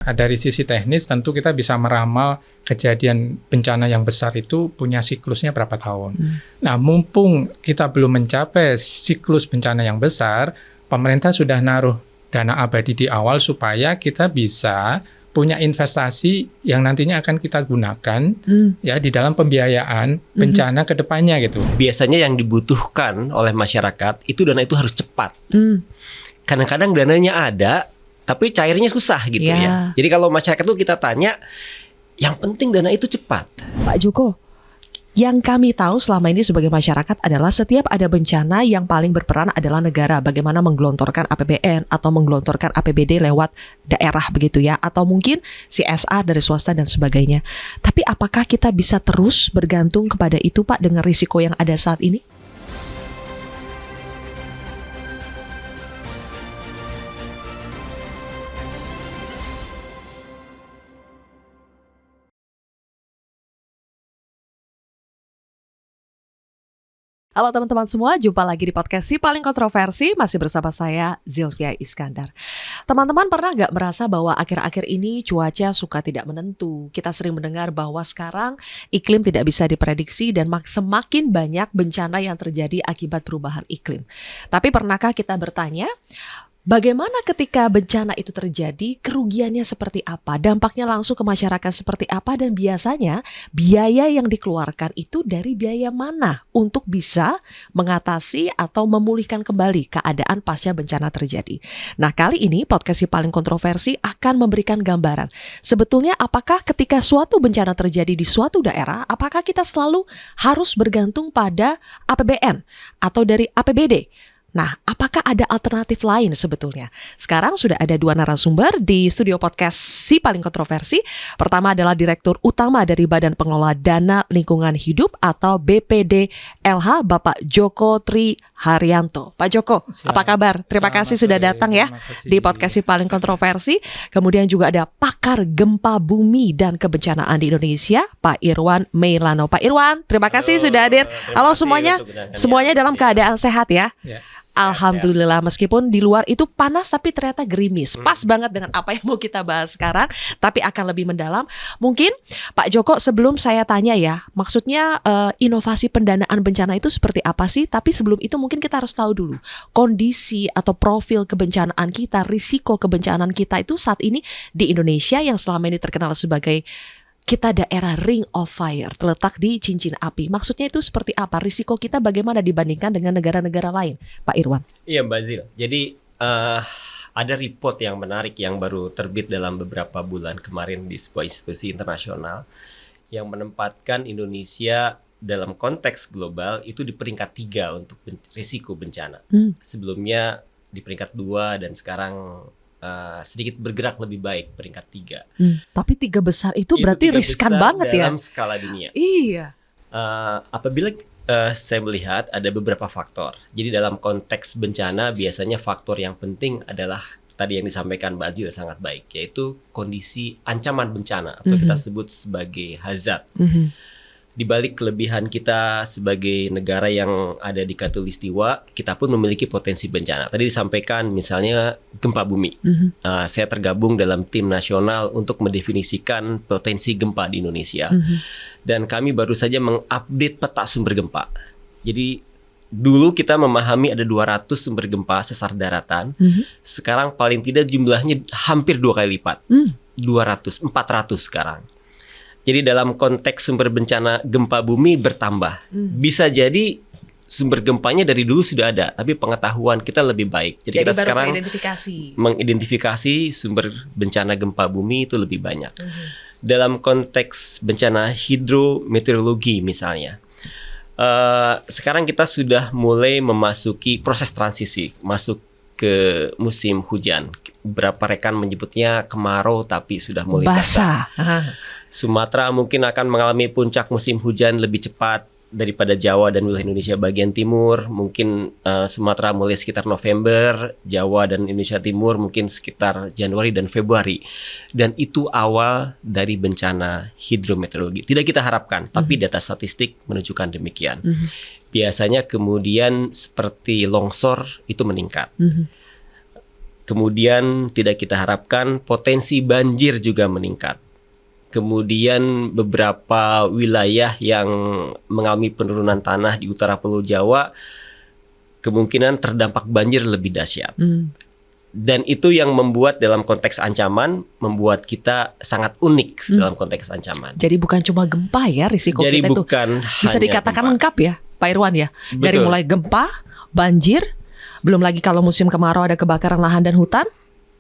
Dari sisi teknis tentu kita bisa meramal kejadian bencana yang besar itu punya siklusnya berapa tahun. Nah, mumpung kita belum mencapai siklus bencana yang besar, pemerintah sudah naruh dana abadi di awal supaya kita bisa punya investasi yang nantinya akan kita gunakan ya di dalam pembiayaan bencana ke depannya gitu. Biasanya yang dibutuhkan oleh masyarakat itu dana itu harus cepat. Kadang-kadang dananya ada tapi cairnya susah gitu ya. Jadi kalau masyarakat tuh kita tanya, yang penting dana itu cepat. Pak Joko, yang kami tahu selama ini sebagai masyarakat adalah setiap ada bencana yang paling berperan adalah negara. Bagaimana menggelontorkan APBN atau menggelontorkan APBD lewat daerah begitu ya. Atau mungkin CSR dari swasta dan sebagainya. Tapi apakah kita bisa terus bergantung kepada itu Pak dengan risiko yang ada saat ini? Halo teman-teman semua, jumpa lagi di podcast Si Paling Kontroversi, masih bersama saya Zilvia Iskandar. Teman-teman pernah nggak merasa bahwa akhir-akhir ini cuaca suka tidak menentu? Kita sering mendengar bahwa sekarang iklim tidak bisa diprediksi dan semakin banyak bencana yang terjadi akibat perubahan iklim. Tapi pernahkah kita bertanya, bagaimana ketika bencana itu terjadi, kerugiannya seperti apa, dampaknya langsung ke masyarakat seperti apa, dan biasanya biaya yang dikeluarkan itu dari biaya mana untuk bisa mengatasi atau memulihkan kembali keadaan pasca bencana terjadi. Nah, kali ini podcast Si Paling Kontroversi akan memberikan gambaran. Sebetulnya apakah ketika suatu bencana terjadi di suatu daerah, apakah kita selalu harus bergantung pada APBN atau dari APBD? Nah, apakah ada alternatif lain sebetulnya? Sekarang sudah ada dua narasumber di studio podcast Si Paling Kontroversi. Pertama adalah Direktur Utama dari Badan Pengelola Dana Lingkungan Hidup atau BPDLH, Bapak Joko Triharyanto. Pak Joko, apa kabar? Terima kasih sudah datang ya di podcast Si Paling Kontroversi. Kemudian juga ada pakar gempa bumi dan kebencanaan di Indonesia, Pak Irwan Meilano. Pak Irwan, terima kasih sudah hadir. Halo semuanya, semuanya dalam keadaan sehat ya? Alhamdulillah, meskipun di luar itu panas tapi ternyata gerimis. Pas banget dengan apa yang mau kita bahas sekarang, tapi akan lebih mendalam. Mungkin Pak Joko, sebelum saya tanya ya, maksudnya inovasi pendanaan bencana itu seperti apa sih? Tapi sebelum itu mungkin kita harus tahu dulu kondisi atau profil kebencanaan kita, risiko kebencanaan kita itu saat ini di Indonesia yang selama ini terkenal sebagai kita daerah ring of fire, terletak di cincin api. Maksudnya itu seperti apa? Risiko kita bagaimana dibandingkan dengan negara-negara lain, Pak Irwan? Iya Mbak Zil, jadi ada report yang menarik yang baru terbit dalam beberapa bulan kemarin di sebuah institusi internasional yang menempatkan Indonesia dalam konteks global itu di peringkat 3 untuk risiko bencana. Sebelumnya di peringkat 2 dan sekarang sedikit bergerak lebih baik peringkat 3. Tapi 3 besar itu berarti riskan banget ya dalam skala dunia. Iya. Apabila saya melihat ada beberapa faktor. Jadi dalam konteks bencana biasanya faktor yang penting adalah tadi yang disampaikan Mbak Azil sangat baik, yaitu kondisi ancaman bencana atau kita sebut sebagai hazard. Di balik kelebihan kita sebagai negara yang ada di Katulistiwa, kita pun memiliki potensi bencana. Tadi disampaikan misalnya gempa bumi. Saya tergabung dalam tim nasional untuk mendefinisikan potensi gempa di Indonesia. Dan kami baru saja mengupdate peta sumber gempa. Jadi dulu kita memahami ada 200 sumber gempa sesar daratan. Sekarang paling tidak jumlahnya hampir 2 kali lipat. 400 sekarang. Jadi dalam konteks sumber bencana gempa bumi bertambah. Bisa jadi sumber gempanya dari dulu sudah ada, tapi pengetahuan kita lebih baik. Jadi kita sekarang mengidentifikasi sumber bencana gempa bumi itu lebih banyak. Dalam konteks bencana hidrometeorologi misalnya, sekarang kita sudah mulai memasuki proses transisi, masuk ke musim hujan. Beberapa rekan menyebutnya kemarau tapi sudah mulai basah. Sumatera mungkin akan mengalami puncak musim hujan lebih cepat daripada Jawa dan wilayah Indonesia bagian timur. Mungkin Sumatera mulai sekitar November, Jawa dan Indonesia Timur mungkin sekitar Januari dan Februari. Dan itu awal dari bencana hidrometeorologi. Tidak kita harapkan, tapi data statistik menunjukkan demikian. Biasanya kemudian seperti longsor itu meningkat. Kemudian tidak kita harapkan potensi banjir juga meningkat. Kemudian beberapa wilayah yang mengalami penurunan tanah di utara Pulau Jawa kemungkinan terdampak banjir lebih dahsyat. Dan itu yang membuat dalam konteks ancaman, membuat kita sangat unik dalam konteks ancaman. Jadi bukan cuma gempa ya risiko Jadi kita itu. bukan Bisa hanya dikatakan gempa. lengkap ya Pak Irwan ya. Dari Betul. mulai gempa, banjir, belum lagi kalau musim kemarau ada kebakaran lahan dan hutan.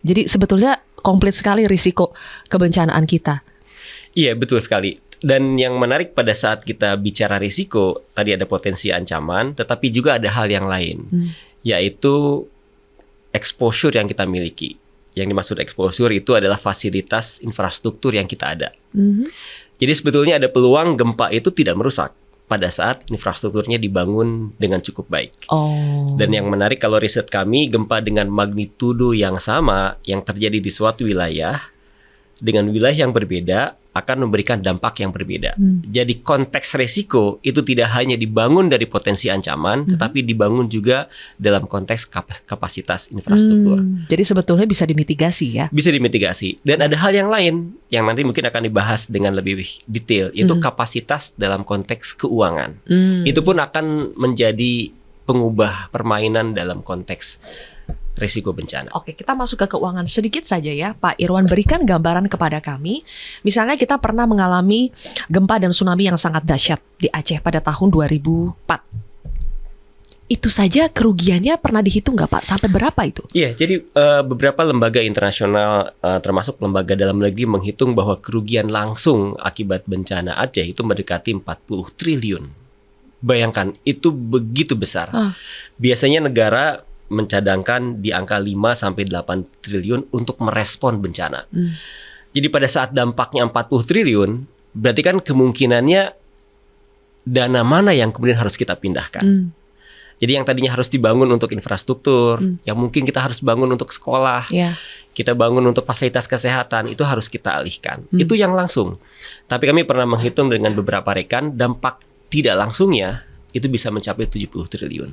Jadi sebetulnya komplit sekali risiko kebencanaan kita. Iya, betul sekali. Dan yang menarik pada saat kita bicara risiko, tadi ada potensi ancaman, tetapi juga ada hal yang lain, yaitu exposure yang kita miliki. Yang dimaksud exposure itu adalah fasilitas infrastruktur yang kita ada. Jadi sebetulnya ada peluang gempa itu tidak merusak pada saat infrastrukturnya dibangun dengan cukup baik. Dan yang menarik kalau riset kami, gempa dengan magnitudo yang sama yang terjadi di suatu wilayah dengan wilayah yang berbeda akan memberikan dampak yang berbeda. Jadi konteks resiko itu tidak hanya dibangun dari potensi ancaman, tetapi dibangun juga dalam konteks kapasitas infrastruktur. Jadi sebetulnya bisa dimitigasi ya? Bisa dimitigasi. Dan ada hal yang lain yang nanti mungkin akan dibahas dengan lebih detail, yaitu kapasitas dalam konteks keuangan. Itu pun akan menjadi pengubah permainan dalam konteks risiko bencana. Oke, kita masuk ke keuangan sedikit saja ya, Pak Irwan, berikan gambaran kepada kami. Misalnya kita pernah mengalami gempa dan tsunami yang sangat dahsyat di Aceh pada tahun 2004. Itu saja kerugiannya pernah dihitung nggak Pak? Sampai berapa itu? Iya, jadi beberapa lembaga internasional termasuk lembaga dalam negeri menghitung bahwa kerugian langsung akibat bencana Aceh itu mendekati 40 triliun. Bayangkan, itu begitu besar. Biasanya negara mencadangkan di angka 5-8 triliun untuk merespon bencana. Jadi pada saat dampaknya 40 triliun, berarti kan kemungkinannya dana mana yang kemudian harus kita pindahkan. Jadi yang tadinya harus dibangun untuk infrastruktur, yang mungkin kita harus bangun untuk sekolah, kita bangun untuk fasilitas kesehatan, itu harus kita alihkan. Itu yang langsung. Tapi kami pernah menghitung dengan beberapa rekan, dampak tidak langsungnya itu bisa mencapai 70 triliun.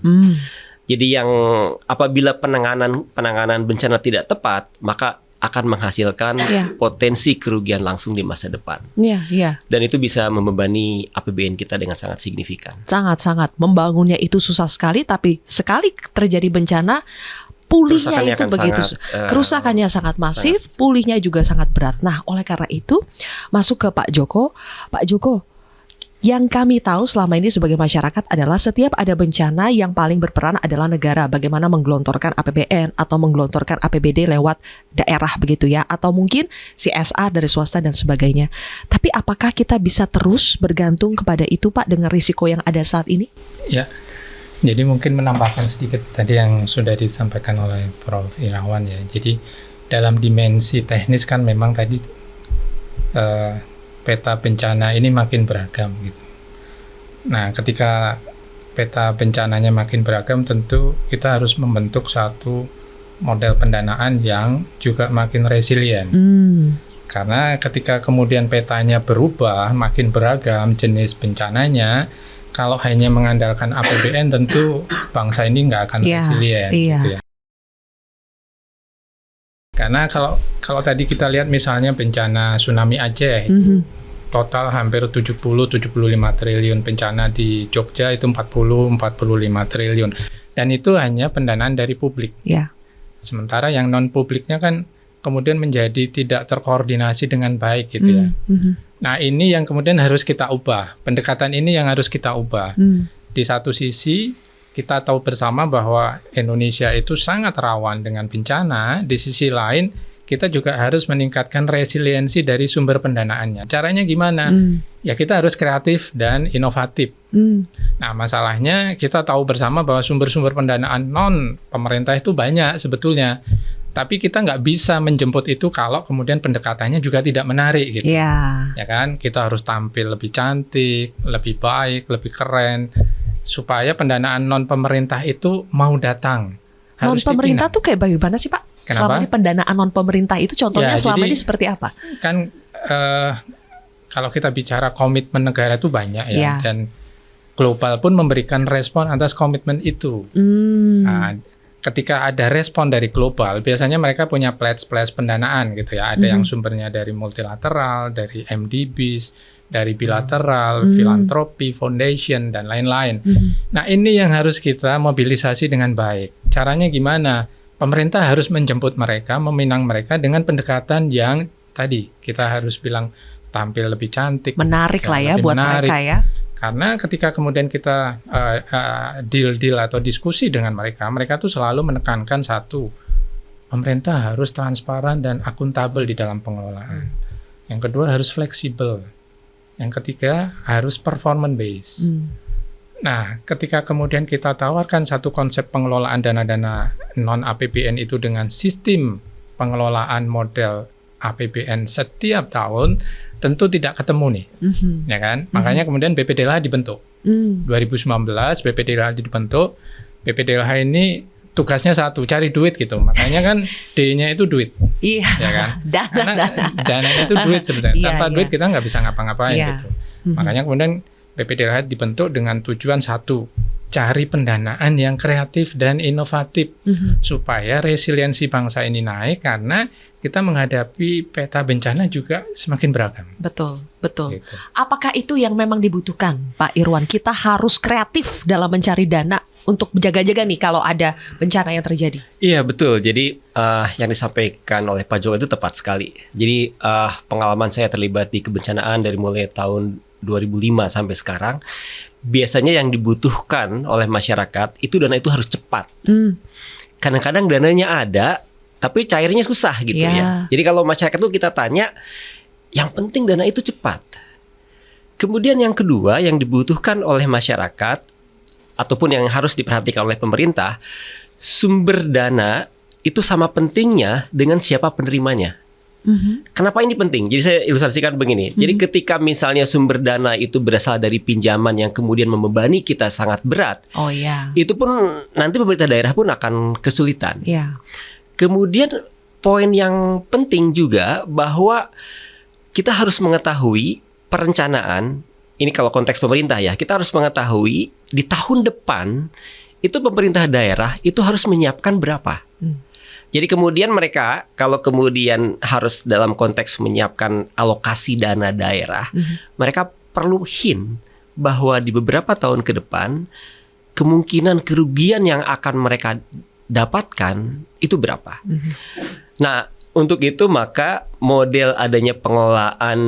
Jadi yang apabila penanganan bencana tidak tepat, maka akan menghasilkan potensi kerugian langsung di masa depan. Dan itu bisa membebani APBN kita dengan sangat signifikan. Sangat-sangat. Membangunnya itu susah sekali, tapi sekali terjadi bencana, pulihnya itu begitu. Kerusakannya sangat masif, pulihnya juga sangat berat. Nah, oleh karena itu, masuk ke Pak Joko. Pak Joko, yang kami tahu selama ini sebagai masyarakat adalah setiap ada bencana yang paling berperan adalah negara. Bagaimana menggelontorkan APBN atau menggelontorkan APBD lewat daerah begitu ya. Atau mungkin CSR dari swasta dan sebagainya. Tapi apakah kita bisa terus bergantung kepada itu Pak dengan risiko yang ada saat ini? Ya, jadi mungkin menambahkan sedikit tadi yang sudah disampaikan oleh Prof. Irawan ya. Jadi dalam dimensi teknis kan memang tadi peta bencana ini makin beragam gitu. Nah, ketika peta bencananya makin beragam, tentu kita harus membentuk satu model pendanaan yang juga makin resilient. Karena ketika kemudian petanya berubah, makin beragam jenis bencananya, kalau hanya mengandalkan APBN tentu bangsa ini nggak akan resilient. Gitu ya. Karena kalau tadi kita lihat misalnya bencana tsunami Aceh itu total hampir 70-75 triliun, bencana di Jogja itu 40-45 triliun. Dan itu hanya pendanaan dari publik. Sementara yang non-publiknya kan kemudian menjadi tidak terkoordinasi dengan baik gitu ya. Nah, ini yang kemudian harus kita ubah. Pendekatan ini yang harus kita ubah. Di satu sisi kita tahu bersama bahwa Indonesia itu sangat rawan dengan bencana. Di sisi lain kita juga harus meningkatkan resiliensi dari sumber pendanaannya. Caranya gimana? Ya kita harus kreatif dan inovatif. Nah, masalahnya kita tahu bersama bahwa sumber-sumber pendanaan non-pemerintah itu banyak sebetulnya. Tapi kita nggak bisa menjemput itu kalau kemudian pendekatannya juga tidak menarik gitu. Ya kan? Kita harus tampil lebih cantik, lebih baik, lebih keren. Supaya pendanaan non-pemerintah itu mau datang. Non-pemerintah tuh kayak bagaimana sih Pak? Kenapa? Selama ini pendanaan non-pemerintah itu contohnya selama ini seperti apa? Kan kalau kita bicara komitmen negara itu banyak ya. Dan global pun memberikan respon atas komitmen itu. Nah, ketika ada respon dari global, biasanya mereka punya pledge pendanaan gitu ya. Ada yang sumbernya dari multilateral, dari MDBs, dari bilateral, filantropi, foundation, dan lain-lain. Nah, ini yang harus kita mobilisasi dengan baik. Caranya gimana? Pemerintah harus menjemput mereka, meminang mereka dengan pendekatan yang tadi kita harus bilang tampil lebih cantik. Menarik lah ya lebih buat menarik. mereka ya. Karena ketika kemudian kita deal atau diskusi dengan mereka, mereka tuh selalu menekankan satu, pemerintah harus transparan dan akuntabel di dalam pengelolaan. Yang kedua harus fleksibel. Yang ketiga harus performance based. Nah, ketika kemudian kita tawarkan satu konsep pengelolaan dana-dana non-APBN itu dengan sistem pengelolaan model APBN setiap tahun, tentu tidak ketemu nih, ya kan? Makanya kemudian BPDLH dibentuk. 2019 BPDLH dibentuk. BPDLH ini tugasnya satu, cari duit gitu. Makanya kan D-nya itu duit, Iya. ya kan? Karena dananya itu duit sebenarnya. Iya, Tanpa iya. duit kita nggak bisa ngapa-ngapain Iya. gitu. Makanya kemudian BPDLH dibentuk dengan tujuan satu, cari pendanaan yang kreatif dan inovatif supaya resiliensi bangsa ini naik karena kita menghadapi peta bencana juga semakin beragam. Betul. Gitu. Apakah itu yang memang dibutuhkan, Pak Irwan? Kita harus kreatif dalam mencari dana untuk jaga-jaga nih kalau ada bencana yang terjadi. Iya betul. Jadi yang disampaikan oleh Pak Joko itu tepat sekali. Jadi pengalaman saya terlibat di kebencanaan dari mulai tahun 2005 sampai sekarang, biasanya yang dibutuhkan oleh masyarakat itu dana itu harus cepat. Kadang-kadang dananya ada, tapi cairnya susah gitu ya. Jadi kalau masyarakat itu kita tanya, yang penting dana itu cepat. Kemudian yang kedua yang dibutuhkan oleh masyarakat ataupun yang harus diperhatikan oleh pemerintah, sumber dana itu sama pentingnya dengan siapa penerimanya. Kenapa ini penting? Jadi saya ilustrasikan begini. Jadi ketika misalnya sumber dana itu berasal dari pinjaman yang kemudian membebani kita sangat berat, Oh iya. itu pun nanti pemerintah daerah pun akan kesulitan. Iya. Kemudian poin yang penting juga bahwa kita harus mengetahui perencanaan. Ini kalau konteks pemerintah ya, kita harus mengetahui di tahun depan itu pemerintah daerah itu harus menyiapkan berapa. Jadi kemudian mereka kalau kemudian harus dalam konteks menyiapkan alokasi dana daerah, mereka perlu hint bahwa di beberapa tahun ke depan kemungkinan kerugian yang akan mereka dapatkan itu berapa. Nah, untuk itu maka model adanya pengelolaan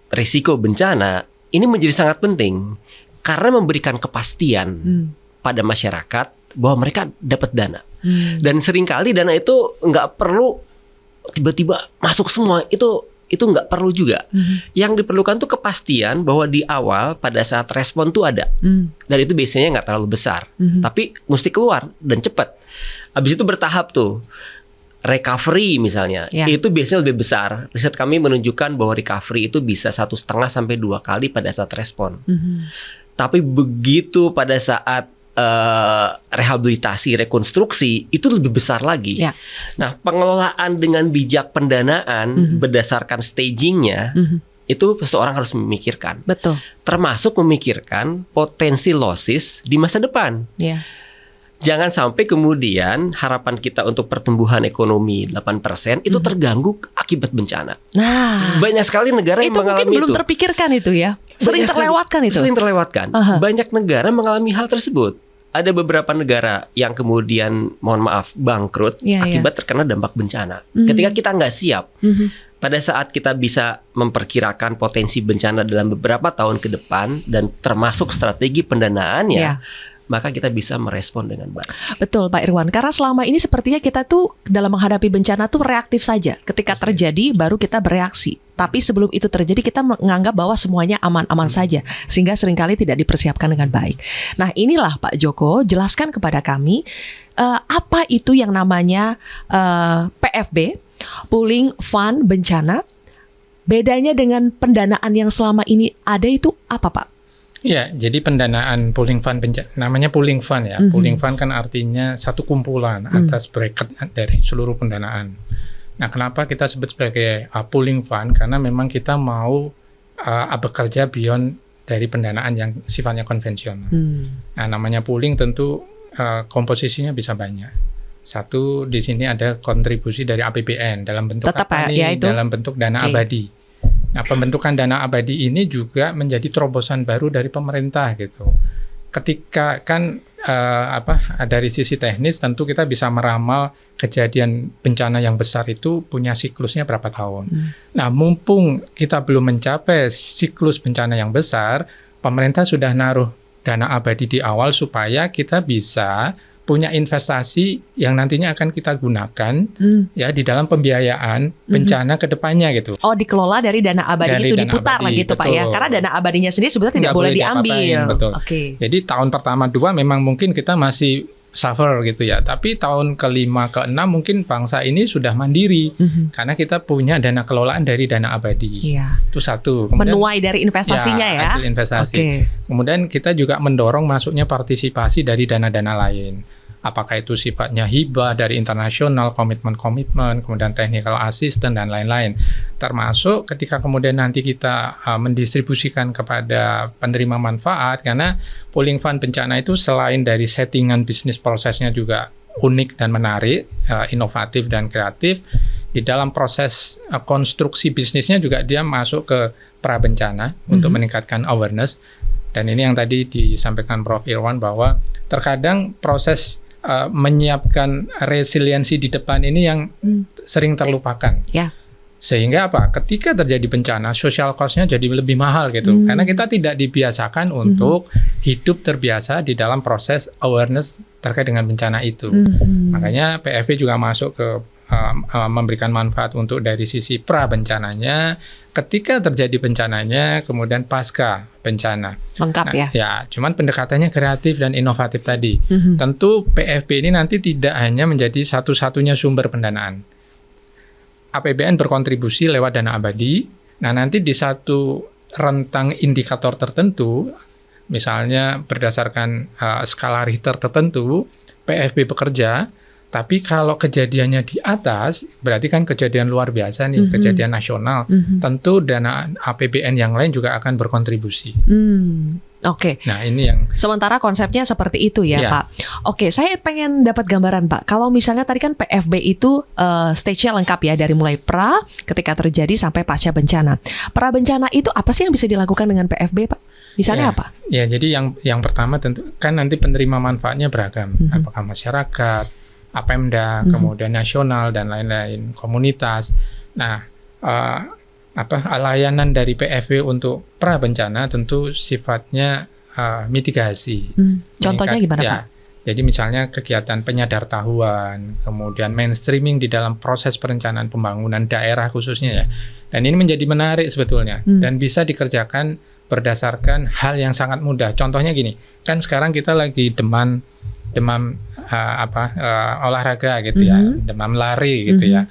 risiko bencana ini menjadi sangat penting karena memberikan kepastian pada masyarakat bahwa mereka dapat dana. Dan seringkali dana itu nggak perlu tiba-tiba masuk semua, itu nggak perlu juga. Yang diperlukan tuh kepastian bahwa di awal pada saat respon tuh ada, dan itu biasanya nggak terlalu besar, tapi mesti keluar dan cepat. Habis itu bertahap tuh. Recovery misalnya, itu biasanya lebih besar. Riset kami menunjukkan bahwa recovery itu bisa 1,5 sampai 2 kali pada saat respon. Tapi begitu pada saat rehabilitasi, rekonstruksi itu lebih besar lagi. Nah, pengelolaan dengan bijak pendanaan berdasarkan stagingnya itu seseorang harus memikirkan. Betul. Termasuk memikirkan potensi losses di masa depan. Jangan sampai kemudian harapan kita untuk pertumbuhan ekonomi 8% itu terganggu akibat bencana. Nah, banyak sekali negara yang itu mengalami mungkin belum itu. terpikirkan itu ya. Sering terlewatkan. Banyak negara mengalami hal tersebut. Ada beberapa negara yang kemudian, mohon maaf, bangkrut akibat terkena dampak bencana. Ketika kita nggak siap, pada saat kita bisa memperkirakan potensi bencana dalam beberapa tahun ke depan dan termasuk strategi pendanaannya, maka kita bisa merespon dengan baik. Betul Pak Irwan, karena selama ini sepertinya kita tuh dalam menghadapi bencana tuh reaktif saja. Ketika terjadi baru kita bereaksi. Tapi sebelum itu terjadi kita menganggap bahwa semuanya aman-aman saja. Sehingga seringkali tidak dipersiapkan dengan baik. Nah inilah Pak Joko, jelaskan kepada kami apa itu yang namanya PFB, Pooling Fund Bencana. Bedanya dengan pendanaan yang selama ini ada itu apa Pak? Ya, jadi pendanaan pooling fund, namanya pooling fund ya. Pooling fund kan artinya satu kumpulan atas bracket dari seluruh pendanaan. Nah, kenapa kita sebut sebagai pooling fund? Karena memang kita mau bekerja beyond dari pendanaan yang sifatnya konvensional. Nah, namanya pooling tentu komposisinya bisa banyak. Satu, di sini ada kontribusi dari APBN dalam bentuk Tetap apa nih? ya itu. Dalam bentuk dana abadi. Nah, pembentukan dana abadi ini juga menjadi terobosan baru dari pemerintah gitu. Ketika kan dari sisi teknis tentu kita bisa meramal kejadian bencana yang besar itu punya siklusnya berapa tahun. Nah, mumpung kita belum mencapai siklus bencana yang besar, pemerintah sudah naruh dana abadi di awal supaya kita bisa punya investasi yang nantinya akan kita gunakan ya di dalam pembiayaan bencana ke depannya gitu. Oh, dikelola dari dana abadi Dari itu dana diputar abadi, lah gitu Pak ya. betul. Karena dana abadinya sendiri sebetulnya tidak Nggak boleh boleh diambil. diapa-apain, betul. Oke. Jadi tahun pertama 2 memang mungkin kita masih suffer gitu ya. Tapi tahun ke-5, ke-6 mungkin bangsa ini sudah mandiri karena kita punya dana kelolaan dari dana abadi. Iya. Itu satu. Kemudian Menuai dari investasinya ya. hasil investasi. Oke. Kemudian kita juga mendorong masuknya partisipasi dari dana-dana lain. Apakah itu sifatnya hibah dari internasional, komitmen-komitmen, kemudian technical assistance dan lain-lain. Termasuk ketika kemudian nanti kita mendistribusikan kepada penerima manfaat, karena pooling fund bencana itu selain dari settingan bisnis prosesnya juga unik dan menarik, inovatif dan kreatif, di dalam proses konstruksi bisnisnya juga dia masuk ke prabencana untuk meningkatkan awareness. Dan ini yang tadi disampaikan Prof. Irwan bahwa terkadang proses menyiapkan resiliensi di depan ini yang sering terlupakan. Ya. Sehingga apa? Ketika terjadi bencana, social cost-nya jadi lebih mahal gitu. Karena kita tidak dibiasakan untuk hidup terbiasa di dalam proses awareness terkait dengan bencana itu. Makanya PFB juga masuk ke memberikan manfaat untuk dari sisi pra-bencananya, ketika terjadi bencananya, kemudian pasca bencana. Lengkap ya. Ya, cuman pendekatannya kreatif dan inovatif tadi. Tentu PFB ini nanti tidak hanya menjadi satu-satunya sumber pendanaan. APBN berkontribusi lewat dana abadi. Nah, nanti di satu rentang indikator tertentu, misalnya berdasarkan skala Richter tertentu, PFB bekerja. Tapi kalau kejadiannya di atas, berarti kan kejadian luar biasa nih, kejadian nasional. Tentu dana APBN yang lain juga akan berkontribusi. Oke. Nah, ini yang Sementara konsepnya seperti itu ya, Iya. Pak. Oke, saya pengen dapat gambaran, Pak. Kalau misalnya tadi kan PFB itu stage-nya lengkap ya, dari mulai pra ketika terjadi sampai pasca bencana. Pra bencana itu apa sih yang bisa dilakukan dengan PFB, Pak? Misalnya ya, apa? Ya, jadi yang pertama tentu kan nanti penerima manfaatnya beragam. Apakah masyarakat, Apemda, kemudian nasional dan lain-lain, komunitas. Nah, layanan dari PFB untuk pra bencana tentu sifatnya mitigasi. Contohnya gimana, ya, Pak? Jadi misalnya kegiatan penyadartahuan, kemudian mainstreaming di dalam proses perencanaan pembangunan daerah khususnya ya. Dan ini menjadi menarik sebetulnya dan bisa dikerjakan berdasarkan hal yang sangat mudah. Contohnya gini, kan sekarang kita lagi demam olahraga gitu ya, demam lari gitu ya.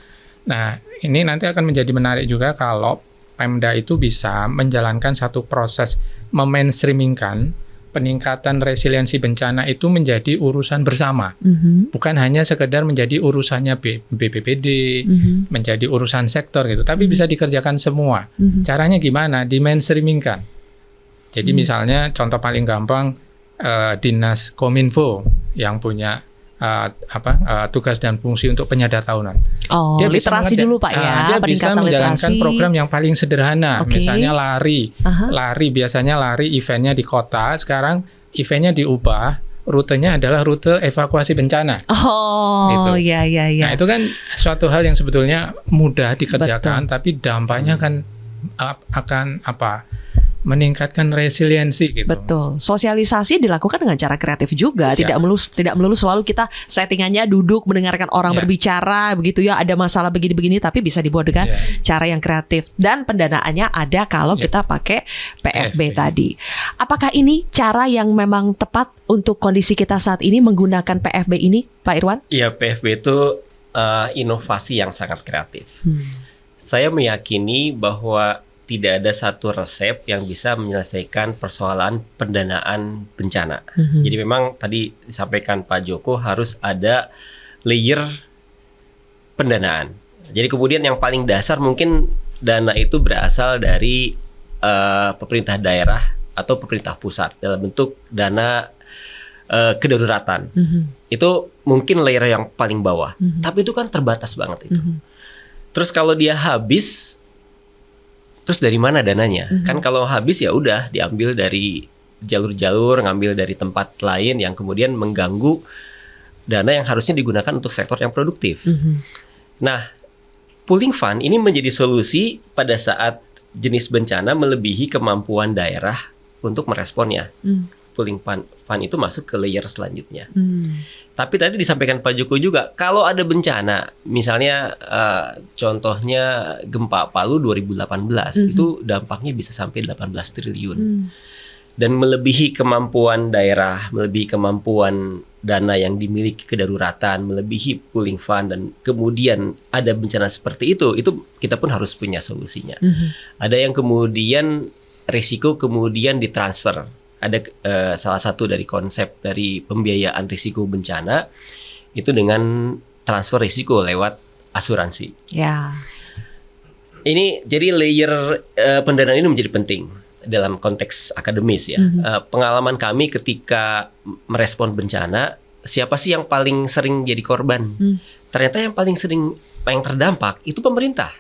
Nah, ini nanti akan menjadi menarik juga kalau Pemda itu bisa menjalankan satu proses memainstreamingkan peningkatan resiliensi bencana itu menjadi urusan bersama. Bukan hanya sekedar menjadi urusannya BPPD, menjadi urusan sektor gitu, tapi bisa dikerjakan semua. Caranya gimana? Di-mainstreamingkan. Jadi misalnya contoh paling gampang, Dinas Kominfo yang punya tugas dan fungsi untuk penyadartahunan. Oh, Dia bisa literasi dulu Pak ya, dia bisa peningkatan menjalankan literasi. program yang paling sederhana, Oke. misalnya lari. Biasanya lari eventnya di kota, sekarang eventnya diubah, rutenya adalah rute evakuasi bencana. Oh, Gitu. ya. Nah, itu kan suatu hal yang sebetulnya mudah dikerjakan, tapi dampaknya kan akan meningkatkan resiliensi gitu. Betul. Sosialisasi dilakukan dengan cara kreatif juga. Ya. Tidak melulu selalu kita settingannya duduk mendengarkan orang Ya. berbicara begitu ya, ada masalah begini-begini, tapi bisa dibuat dengan Ya. cara yang kreatif dan pendanaannya ada kalau Ya. kita pakai PFB PFB. tadi. Apakah ini cara yang memang tepat untuk kondisi kita saat ini menggunakan PFB ini, Pak Irwan? Iya, PFB itu inovasi yang sangat kreatif. Saya meyakini bahwa tidak ada satu resep yang bisa menyelesaikan persoalan pendanaan bencana. Jadi memang tadi disampaikan Pak Joko harus ada layer pendanaan. Jadi kemudian yang paling dasar mungkin dana itu berasal dari pemerintah daerah atau pemerintah pusat dalam bentuk dana kedaruratan. Itu mungkin layer yang paling bawah. Tapi itu kan terbatas banget itu. Terus kalau dia habis, terus dari mana dananya? Kan kalau habis ya udah diambil dari jalur-jalur, ngambil dari tempat lain yang kemudian mengganggu dana yang harusnya digunakan untuk sektor yang produktif. Nah, pooling fund ini menjadi solusi pada saat jenis bencana melebihi kemampuan daerah untuk meresponnya. Pooling fund itu masuk ke layer selanjutnya. Tapi tadi disampaikan Pak Joko juga, kalau ada bencana, misalnya contohnya gempa Palu 2018, itu dampaknya bisa sampai 18 triliun. Dan melebihi kemampuan daerah, melebihi kemampuan dana yang dimiliki kedaruratan, melebihi pooling fund, dan kemudian ada bencana seperti itu kita pun harus punya solusinya. Ada yang kemudian risiko kemudian ditransfer. Ada salah satu dari konsep dari pembiayaan risiko bencana itu dengan transfer risiko lewat asuransi. Ya. Ini jadi layer pendanaan ini menjadi penting dalam konteks akademis ya. Pengalaman kami ketika merespon bencana, siapa sih yang paling sering jadi korban? Ternyata yang paling terdampak itu pemerintah.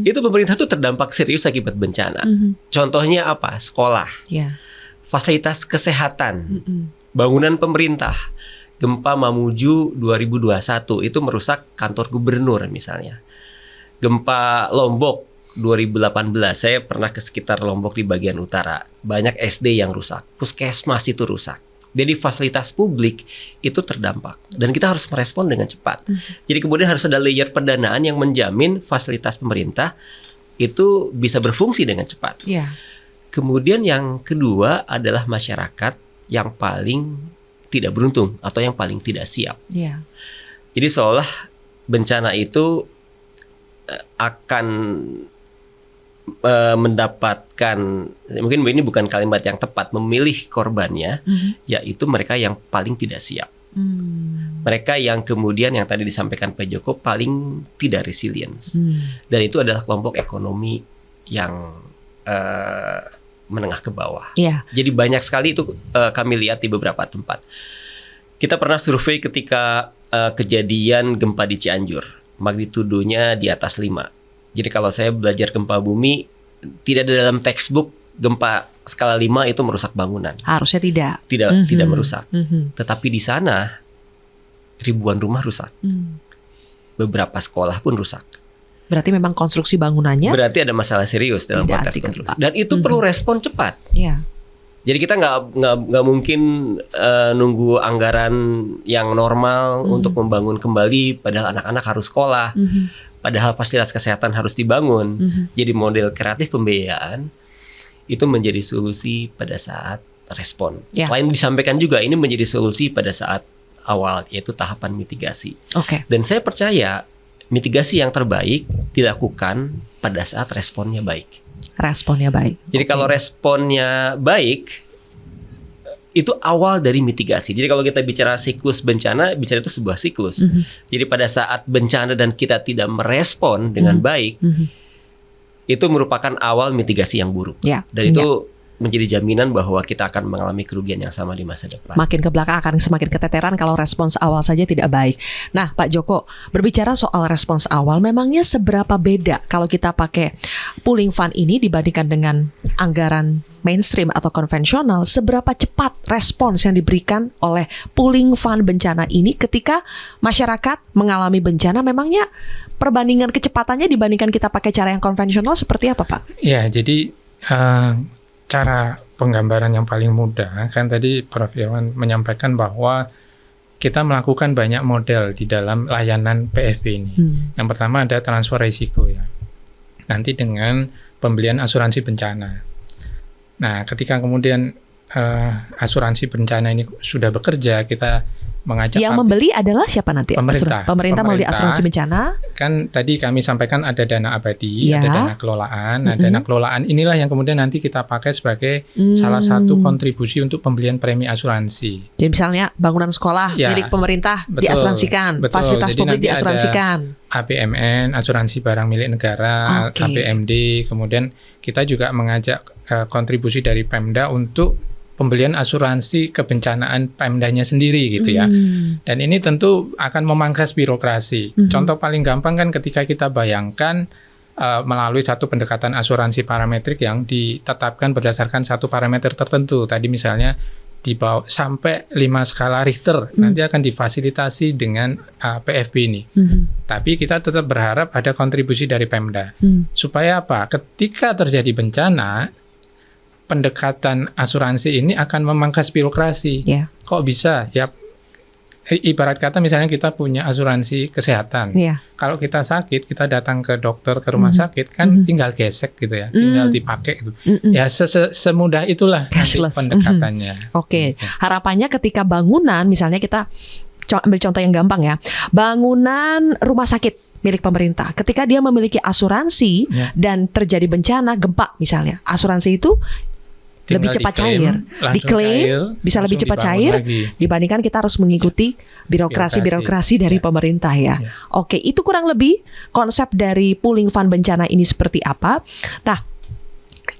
Itu pemerintah tuh terdampak serius akibat bencana. Contohnya apa? Sekolah, fasilitas kesehatan, bangunan pemerintah. Gempa Mamuju 2021 itu merusak kantor gubernur misalnya. Gempa Lombok 2018, saya pernah ke sekitar Lombok di bagian utara. Banyak SD yang rusak, puskesmas itu rusak. Jadi fasilitas publik itu terdampak. Dan kita harus merespon dengan cepat. Jadi kemudian harus ada layer pendanaan yang menjamin fasilitas pemerintah itu bisa berfungsi dengan cepat. Kemudian yang kedua adalah masyarakat yang paling tidak beruntung atau yang paling tidak siap. Jadi seolah bencana itu akan mendapatkan, mungkin ini bukan kalimat yang tepat, memilih korbannya, yaitu mereka yang paling tidak siap. Mereka yang kemudian yang tadi disampaikan Pak Joko paling tidak resilience. Dan itu adalah kelompok ekonomi yang menengah ke bawah. Jadi banyak sekali itu kami lihat di beberapa tempat. Kita pernah survei ketika kejadian gempa di Cianjur, magnitudonya di atas 5. Jadi kalau saya belajar gempa bumi, tidak ada dalam textbook gempa skala 5 itu merusak bangunan. Harusnya tidak. Tidak merusak. Tetapi di sana ribuan rumah rusak. Beberapa sekolah pun rusak. Berarti memang konstruksi bangunannya berarti ada masalah serius dalam konteks konstruksi. Dan itu perlu respon cepat. Jadi kita nggak mungkin nunggu anggaran yang normal untuk membangun kembali, padahal anak-anak harus sekolah. Padahal fasilitas kesehatan harus dibangun. Jadi model kreatif pembiayaan itu menjadi solusi pada saat respon. Selain disampaikan juga ini menjadi solusi pada saat awal, yaitu tahapan mitigasi. Dan saya percaya mitigasi yang terbaik dilakukan pada saat responnya baik. Jadi kalau responnya baik, itu awal dari mitigasi. Jadi kalau kita bicara siklus bencana, bicara itu sebuah siklus. Jadi pada saat bencana dan kita tidak merespon dengan baik, itu merupakan awal mitigasi yang buruk. Dan itu menjadi jaminan bahwa kita akan mengalami kerugian yang sama di masa depan. Makin ke belakang akan semakin keteteran kalau respons awal saja tidak baik. Nah, Pak Joko, berbicara soal respons awal, memangnya seberapa beda kalau kita pakai pooling fund ini dibandingkan dengan anggaran mainstream atau konvensional? Seberapa cepat respons yang diberikan oleh pooling fund bencana ini ketika masyarakat mengalami bencana? Memangnya perbandingan kecepatannya dibandingkan kita pakai cara yang konvensional seperti apa, Pak? Ya, jadi cara penggambaran yang paling mudah kan tadi Prof. Irwan menyampaikan bahwa kita melakukan banyak model di dalam layanan PFB ini. Yang pertama ada transfer risiko ya. Nanti dengan pembelian asuransi bencana. Nah, ketika kemudian asuransi bencana ini sudah bekerja, kita mengajak yang membeli adalah siapa nanti? Pemerintah membeli asuransi bencana. Kan tadi kami sampaikan ada dana abadi, ada dana kelolaan. Nah, dana kelolaan inilah yang kemudian nanti kita pakai sebagai salah satu kontribusi untuk pembelian premi asuransi. Jadi misalnya bangunan sekolah milik pemerintah diasuransikan, fasilitas jadi publik diasuransikan. APMN, asuransi barang milik negara, APMD, kemudian kita juga mengajak kontribusi dari Pemda untuk pembelian asuransi kebencanaan Pemdanya sendiri gitu ya. Dan ini tentu akan memangkas birokrasi. Contoh paling gampang kan ketika kita bayangkan melalui satu pendekatan asuransi parametrik yang ditetapkan berdasarkan satu parameter tertentu. Tadi misalnya di bawah sampai 5 skala Richter nanti akan difasilitasi dengan PFB ini. Tapi kita tetap berharap ada kontribusi dari Pemda. Supaya apa? Ketika terjadi bencana, pendekatan asuransi ini akan memangkas birokrasi. Yeah. Kok bisa? Ya ibarat kata misalnya kita punya asuransi kesehatan. Yeah. Kalau kita sakit, kita datang ke dokter, ke rumah sakit, kan tinggal gesek gitu ya, tinggal dipakai gitu. Ya semudah itulah nanti Cashless. pendekatannya. Oke, harapannya ketika bangunan, misalnya kita ambil contoh yang gampang ya, bangunan rumah sakit milik pemerintah, ketika dia memiliki asuransi dan terjadi bencana, gempa misalnya, asuransi itu lebih cepat cair, diklaim bisa lebih cepat cair dibandingkan kita harus mengikuti birokrasi dari pemerintah ya. Oke, itu kurang lebih konsep dari pooling fund bencana ini seperti apa. Nah,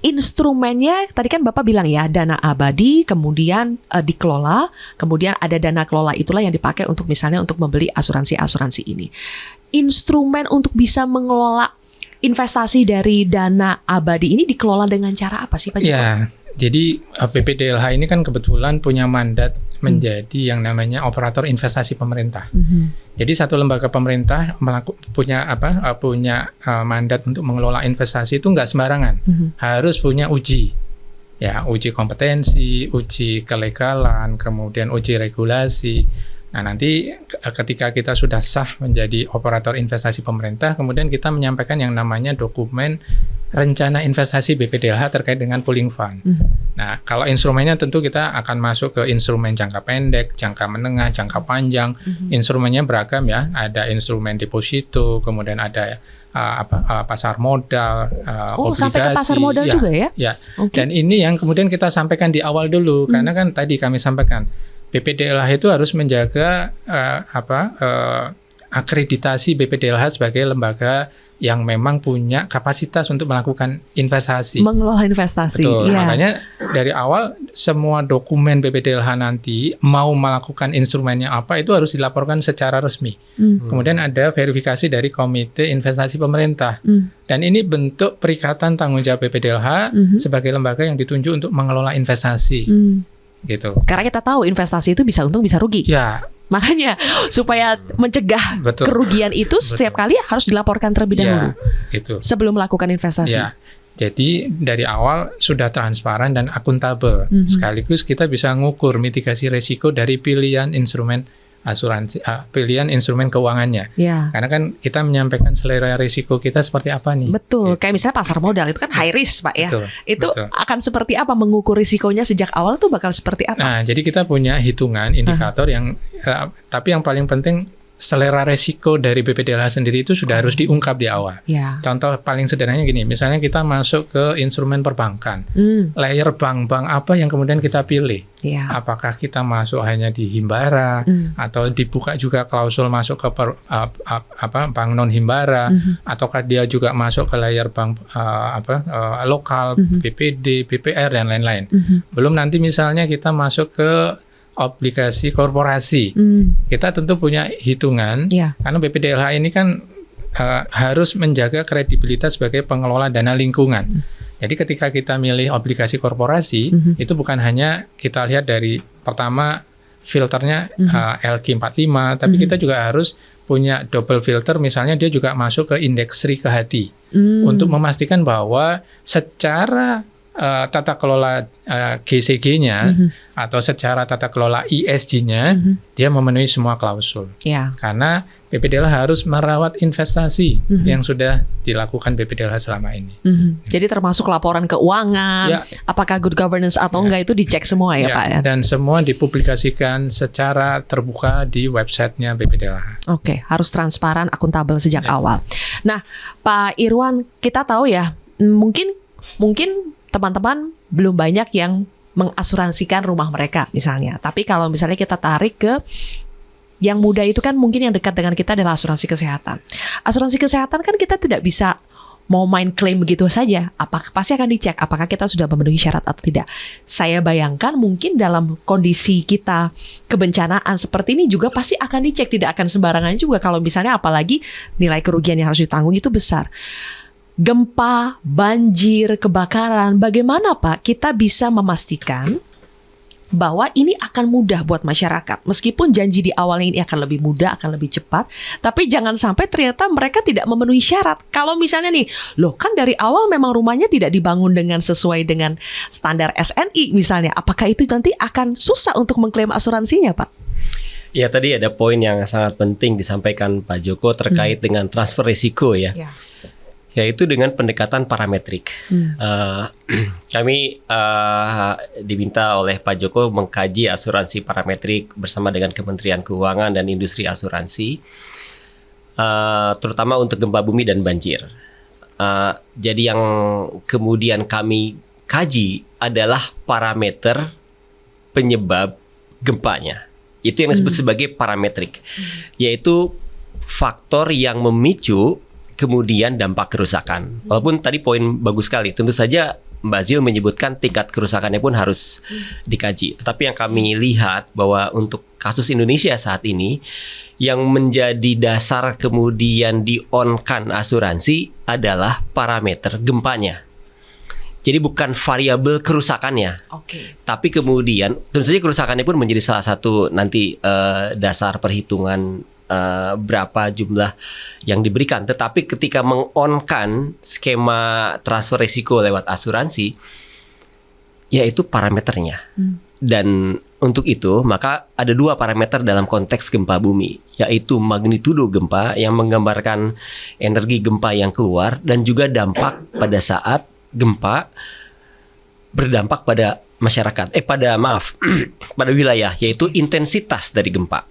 instrumennya tadi kan Bapak bilang ya, dana abadi kemudian dikelola, kemudian ada dana kelola itulah yang dipakai untuk misalnya untuk membeli asuransi ini. Instrumen untuk bisa mengelola investasi dari dana abadi ini dikelola dengan cara apa sih Pak Joko? Ya, jadi PPDLH ini kan kebetulan punya mandat menjadi yang namanya operator investasi pemerintah. Jadi satu lembaga pemerintah punya mandat untuk mengelola investasi itu nggak sembarangan, harus punya uji. Ya, uji kompetensi, uji kelegalan, kemudian uji regulasi. Nah, nanti ketika kita sudah sah menjadi operator investasi pemerintah, kemudian kita menyampaikan yang namanya dokumen rencana investasi BPDLH terkait dengan pooling fund. Nah, kalau instrumennya tentu kita akan masuk ke instrumen jangka pendek, jangka menengah, jangka panjang. Instrumennya beragam ya, ada instrumen deposito, kemudian ada pasar modal, obligasi. Sampai ke pasar modal ya, juga ya? Ya. Okay. Dan ini yang kemudian kita sampaikan di awal dulu, karena kan tadi kami sampaikan BPDLH itu harus menjaga akreditasi BPDLH sebagai lembaga yang memang punya kapasitas untuk melakukan investasi. Mengelola investasi. Betul. Ya. Makanya dari awal semua dokumen BPDLH nanti mau melakukan instrumennya apa itu harus dilaporkan secara resmi. Kemudian ada verifikasi dari Komite Investasi Pemerintah. Dan ini bentuk perikatan tanggung jawab BPDLH sebagai lembaga yang ditunjuk untuk mengelola investasi. Gitu. Karena kita tahu investasi itu bisa untung bisa rugi. Ya. Makanya supaya mencegah kerugian itu setiap kali harus dilaporkan terlebih dahulu. Gitu. Sebelum melakukan investasi. Ya. Jadi dari awal sudah transparan dan akuntabel. Sekaligus kita bisa ngukur mitigasi risiko dari pilihan instrumen asuransi, pilihan instrumen keuangannya. Ya. Karena kan kita menyampaikan selera risiko kita seperti apa nih. Betul. Kayak misalnya pasar modal itu kan high risk Pak ya. Itu akan seperti apa, mengukur risikonya sejak awal tuh bakal seperti apa? Nah, jadi kita punya hitungan indikator yang tapi yang paling penting selera risiko dari BPDLH sendiri itu sudah harus diungkap di awal. Ya. Contoh paling sederhananya gini, misalnya kita masuk ke instrumen perbankan, layer bank-bank apa yang kemudian kita pilih? Ya. Apakah kita masuk hanya di Himbara atau dibuka juga klausul masuk ke bank non Himbara, ataukah dia juga masuk ke layer bank lokal, BPD, BPR dan lain-lain. Belum nanti misalnya kita masuk ke obligasi korporasi. Kita tentu punya hitungan, karena BPDLH ini kan harus menjaga kredibilitas sebagai pengelola dana lingkungan. Jadi ketika kita milih obligasi korporasi, itu bukan hanya kita lihat dari pertama filternya LQ45, tapi kita juga harus punya double filter, misalnya dia juga masuk ke indeks Sri Kehati, untuk memastikan bahwa secara tata kelola GCG-nya atau secara tata kelola ESG-nya dia memenuhi semua klausul. Karena BPDLH harus merawat investasi yang sudah dilakukan BPDLH selama ini. Jadi termasuk laporan keuangan, apakah good governance atau enggak itu dicek semua ya Pak ya? Dan semua dipublikasikan secara terbuka di websitenya BPDLH. Oke, harus transparan, akuntabel sejak awal. Nah, Pak Irwan, kita tahu ya, mungkin teman-teman belum banyak yang mengasuransikan rumah mereka misalnya. Tapi kalau misalnya kita tarik ke yang muda itu kan mungkin yang dekat dengan kita adalah asuransi kesehatan. Asuransi kesehatan kan kita tidak bisa mau main klaim begitu saja, apakah pasti akan dicek apakah kita sudah memenuhi syarat atau tidak. Saya bayangkan mungkin dalam kondisi kita kebencanaan seperti ini juga pasti akan dicek, tidak akan sembarangan juga kalau misalnya apalagi nilai kerugian yang harus ditanggung itu besar. Gempa, banjir, kebakaran, bagaimana Pak kita bisa memastikan bahwa ini akan mudah buat masyarakat. Meskipun janji di awalnya ini akan lebih mudah, akan lebih cepat, tapi jangan sampai ternyata mereka tidak memenuhi syarat. Kalau misalnya nih, loh kan dari awal memang rumahnya tidak dibangun dengan sesuai dengan standar SNI misalnya, apakah itu nanti akan susah untuk mengklaim asuransinya Pak? Ya, tadi ada poin yang sangat penting disampaikan Pak Joko terkait dengan transfer risiko ya. Yaitu dengan pendekatan parametrik. Kami diminta oleh Pak Joko mengkaji asuransi parametrik bersama dengan Kementerian Keuangan dan Industri Asuransi, terutama untuk gempa bumi dan banjir. Jadi yang kemudian kami kaji adalah parameter penyebab gempanya. Itu yang disebut sebagai parametrik, yaitu faktor yang memicu kemudian dampak kerusakan. Walaupun tadi poin bagus sekali, tentu saja Mbak Zil menyebutkan tingkat kerusakannya pun harus dikaji. Tetapi yang kami lihat bahwa untuk kasus Indonesia saat ini, yang menjadi dasar kemudian di-on-kan asuransi adalah parameter gempanya. Jadi bukan variabel kerusakannya. Tapi kemudian tentu saja kerusakannya pun menjadi salah satu nanti dasar perhitungan berapa jumlah yang diberikan. Tetapi ketika meng-on-kan skema transfer risiko lewat asuransi, yaitu parameternya. Dan untuk itu maka ada dua parameter dalam konteks gempa bumi, yaitu magnitudo gempa yang menggambarkan energi gempa yang keluar dan juga dampak pada saat gempa berdampak pada masyarakat, pada wilayah, yaitu intensitas dari gempa.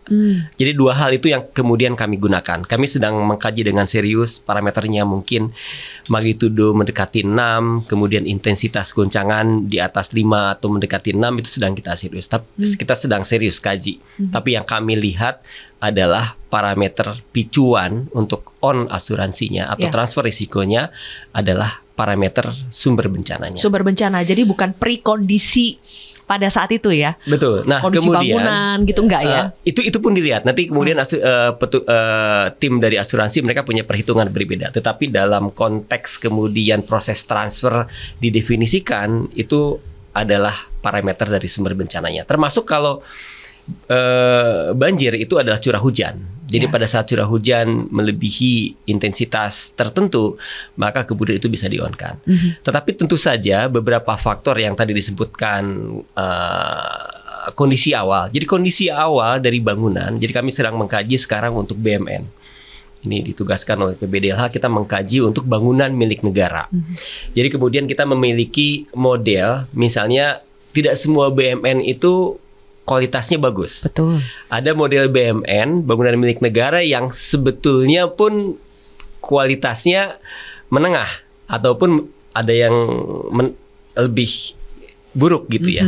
Jadi dua hal itu yang kemudian kami gunakan. Kami sedang mengkaji dengan serius parameternya, mungkin magnitudo mendekati 6, kemudian intensitas goncangan di atas 5 atau mendekati 6, itu sedang kita serius. Kita sedang serius kaji. Tapi yang kami lihat adalah parameter picuan untuk on asuransinya atau transfer risikonya adalah parameter sumber bencananya. Sumber bencana, jadi bukan pre-kondisi pada saat itu ya. Betul. Nah, kondisi kemudian bangunan gitu enggak ya? Itu pun dilihat. Nanti kemudian tim dari asuransi mereka punya perhitungan berbeda. Tetapi dalam konteks kemudian proses transfer didefinisikan itu adalah parameter dari sumber bencananya. Termasuk kalau banjir itu adalah curah hujan. Jadi pada saat curah hujan melebihi intensitas tertentu, maka kemudian itu bisa di-on-kan. Tetapi tentu saja beberapa faktor yang tadi disebutkan, kondisi awal. Jadi kondisi awal dari bangunan, jadi kami sedang mengkaji sekarang untuk BMN. Ini ditugaskan oleh PBDLH, kita mengkaji untuk bangunan milik negara. Jadi kemudian kita memiliki model, misalnya tidak semua BMN itu kualitasnya bagus. Betul. Ada model BMN, bangunan milik negara, yang sebetulnya pun kualitasnya menengah ataupun ada yang lebih buruk gitu ya.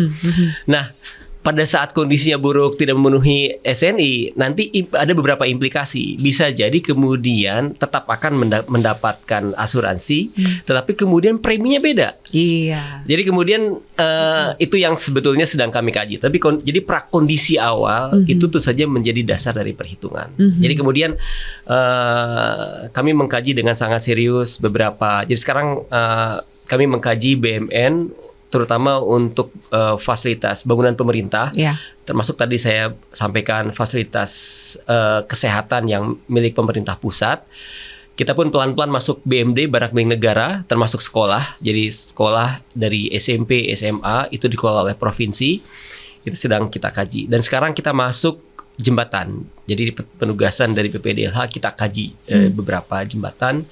Nah, pada saat kondisinya buruk, tidak memenuhi SNI, nanti ada beberapa implikasi. Bisa jadi kemudian tetap akan mendapatkan asuransi, tetapi kemudian preminya beda. Iya. Jadi kemudian itu yang sebetulnya sedang kami kaji. Tapi jadi prakondisi awal itu tentu saja menjadi dasar dari perhitungan. Jadi kemudian kami mengkaji dengan sangat serius beberapa. Jadi sekarang kami mengkaji BMN terutama untuk fasilitas bangunan pemerintah, termasuk tadi saya sampaikan fasilitas kesehatan yang milik pemerintah pusat. Kita pun pelan-pelan masuk BMD, barang milik negara, termasuk sekolah. Jadi sekolah dari SMP, SMA itu dikelola oleh provinsi, itu sedang kita kaji. Dan sekarang kita masuk jembatan. Jadi penugasan dari PPDLH kita kaji beberapa jembatan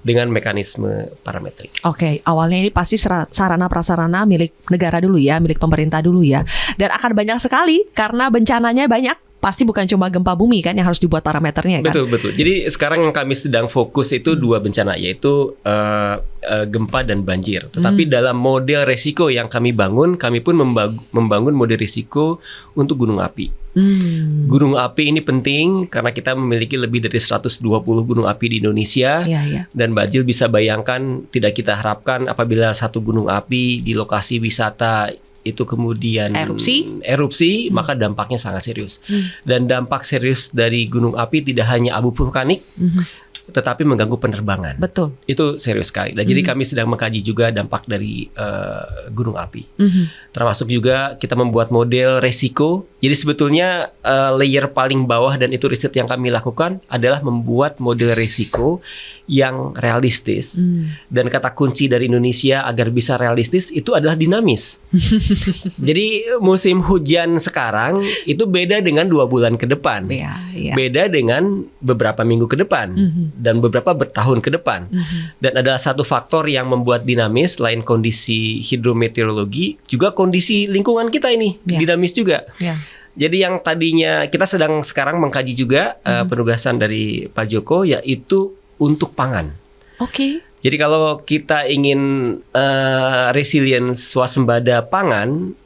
dengan mekanisme parametrik. Oke, awalnya ini pasti sarana prasarana milik negara dulu ya, milik pemerintah dulu ya. Dan akan banyak sekali karena bencananya banyak. pasti bukan cuma gempa bumi kan yang harus dibuat parameternya kan? Betul. Jadi sekarang yang kami sedang fokus itu 2 bencana, yaitu gempa dan banjir. Tetapi dalam model resiko yang kami bangun, kami pun membangun model risiko untuk gunung api. Gunung api ini penting karena kita memiliki lebih dari 120 gunung api di Indonesia. Dan Mbak Jill bisa bayangkan, tidak kita harapkan apabila satu gunung api di lokasi wisata itu kemudian erupsi, maka dampaknya sangat serius. Dan dampak serius dari gunung api tidak hanya abu vulkanik, tetapi mengganggu penerbangan. Betul. Itu serius sekali. Dan jadi kami sedang mengkaji juga dampak dari gunung api. Termasuk juga kita membuat model resiko. Jadi sebetulnya layer paling bawah, dan itu riset yang kami lakukan, adalah membuat model resiko yang realistis. Dan kata kunci dari Indonesia agar bisa realistis itu adalah dinamis. Jadi musim hujan sekarang itu beda dengan 2 bulan ke depan. Beda dengan beberapa minggu ke depan. Dan beberapa bertahun ke depan. Dan adalah satu faktor yang membuat dinamis, selain kondisi hidrometeorologi, juga kondisi lingkungan kita ini dinamis juga. Jadi yang tadinya kita sedang sekarang mengkaji juga penugasan dari Pak Joko, yaitu untuk pangan. Jadi kalau kita ingin resilience swasembada pangan,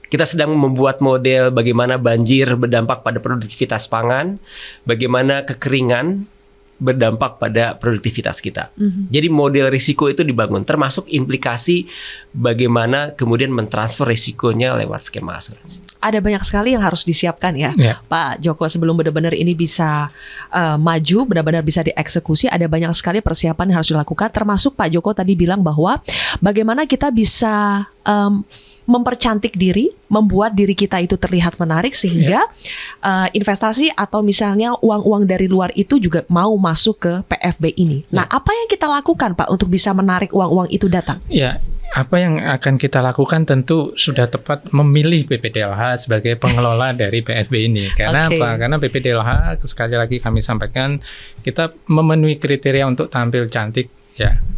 kita sedang membuat model bagaimana banjir berdampak pada produktivitas pangan, bagaimana kekeringan berdampak pada produktivitas kita. Jadi model risiko itu dibangun, termasuk implikasi bagaimana kemudian mentransfer risikonya lewat skema asuransi. Ada banyak sekali yang harus disiapkan ya, Pak Joko, sebelum benar-benar ini bisa maju, benar-benar bisa dieksekusi. Ada banyak sekali persiapan yang harus dilakukan, termasuk Pak Joko tadi bilang bahwa bagaimana kita bisa mempercantik diri, membuat diri kita itu terlihat menarik sehingga investasi atau misalnya uang-uang dari luar itu juga mau masuk ke PFB ini. Nah, apa yang kita lakukan Pak untuk bisa menarik uang-uang itu datang? Apa yang akan kita lakukan tentu sudah tepat memilih BPDLH sebagai pengelola dari PFB ini. Karena apa? Karena BPDLH, sekali lagi kami sampaikan, kita memenuhi kriteria untuk tampil cantik,